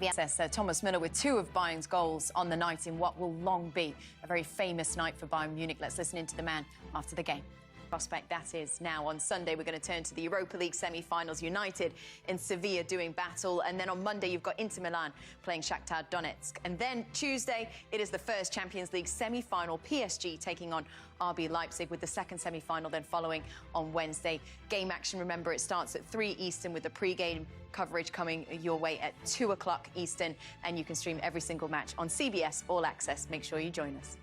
The access, Thomas Müller with 2 of Bayern's goals on the night in what will long be a very famous night for Bayern Munich. Let's listen in to the man after the game. Prospect that is. Now on Sunday we're going to turn to the Europa League semi-finals. United in Sevilla doing battle, and then on Monday you've got Inter Milan playing Shakhtar Donetsk, and then Tuesday it is the first Champions League semi-final, PSG taking on RB Leipzig, with the second semi-final then following on Wednesday. Game action, remember, it starts at 3 Eastern with the pre-game coverage coming your way at 2 o'clock Eastern, and you can stream every single match on CBS All Access. Make sure you join us.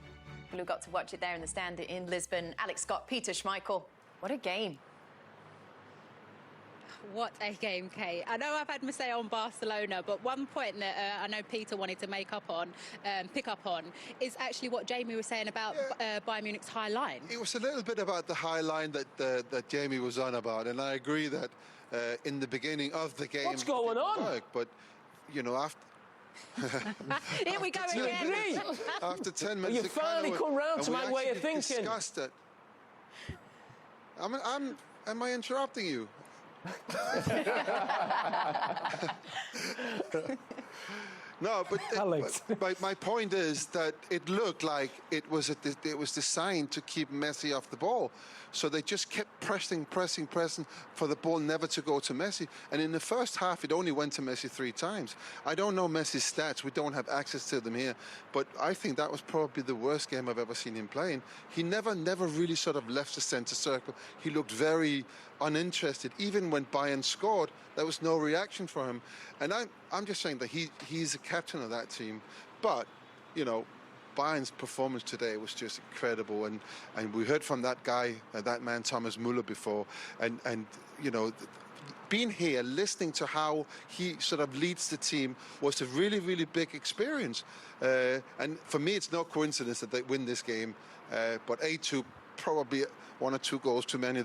Who got to watch it there in the stand in Lisbon. Alex Scott, Peter Schmeichel. What a game. What a game, Kate. I know I've had my say on Barcelona, but one point that I know Peter wanted to pick up on, is actually what Jamie was saying about Bayern Munich's high line. It was a little bit about the high line that Jamie was on about, and I agree that in the beginning of the game... What's going on? Work, but, you know, after... Here we go again. After 10 minutes, you finally come round to my way of thinking. Discussed it. Am I interrupting you? No, but my point is that it looked like it was designed to keep Messi off the ball. So they just kept pressing for the ball never to go to Messi. And in the first half, it only went to Messi 3 times. I don't know Messi's stats. We don't have access to them here. But I think that was probably the worst game I've ever seen him playing. He never really sort of left the centre circle. He looked very uninterested. Even when Bayern scored, there was no reaction for him. And I'm just saying that he's the captain of that team. But, you know, Bayern's performance today was just incredible, and we heard from that guy, that man Thomas Müller before, and you know, being here, listening to how he sort of leads the team was a really big experience. And for me, it's no coincidence that they win this game, but 8-2, probably 1 or 2 goals too many,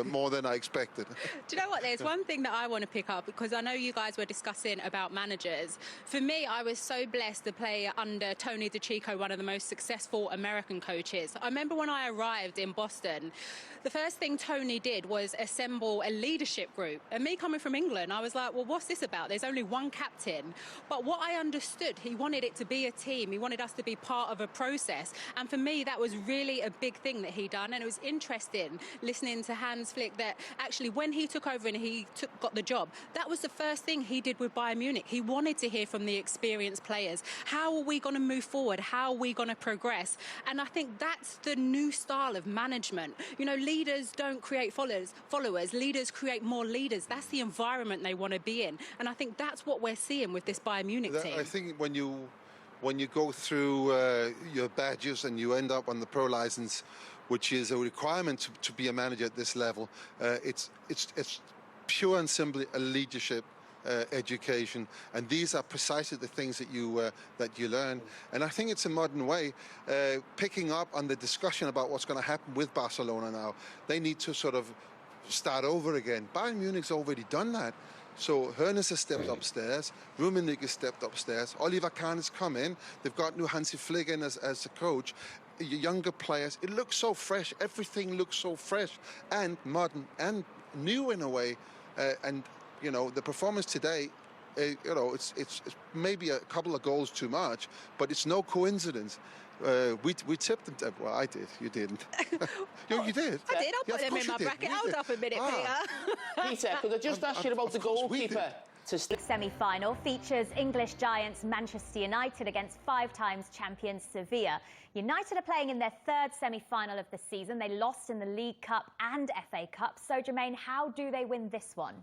more than I expected. Do you know what? There's one thing that I want to pick up, because I know you guys were discussing about managers. For me, I was so blessed to play under Tony DeCicco, one of the most successful American coaches. I remember when I arrived in Boston, the first thing Tony did was assemble a leadership group. And me coming from England, I was like, well, what's this about? There's only one captain. But what I understood, he wanted it to be a team. He wanted us to be part of a process. And for me, that was really a big thing that he done. And it was interesting listening to Hans Flick that actually when he took over and got the job, that was the first thing he did with Bayern Munich. He wanted to hear from the experienced players. How are we going to move forward? How are we going to progress? And I think that's the new style of management. You know, leaders don't create followers. Leaders create more leaders. That's the environment they want to be in. And I think that's what we're seeing with this Bayern Munich team. I think when you go through your badges and you end up on the pro license, which is a requirement to be a manager at this level, it's pure and simply a leadership education, and these are precisely the things that you learn. And I think it's a modern way, picking up on the discussion about what's going to happen with Barcelona now. They need to sort of start over again. Bayern Munich's already done that. So Hoeneß has stepped upstairs, Rummenigge has stepped upstairs, Oliver Kahn has come in, they've got new Hansi Flick in as the coach. Younger players, it looks so fresh, everything looks so fresh and modern and new in a way. And, you know, the performance today, you know, it's maybe a couple of goals too much, but it's no coincidence. We tipped them. Well, I did. You didn't. You did. I did. I'll put them in my bracket. Hold up a minute, Peter. Peter, could I just ask you about the goalkeeper? Semi-final features English giants Manchester United against 5-time champions Sevilla. United are playing in their 3rd semi-final of the season. They lost in the League Cup and FA Cup. So, Jermaine, how do they win this one?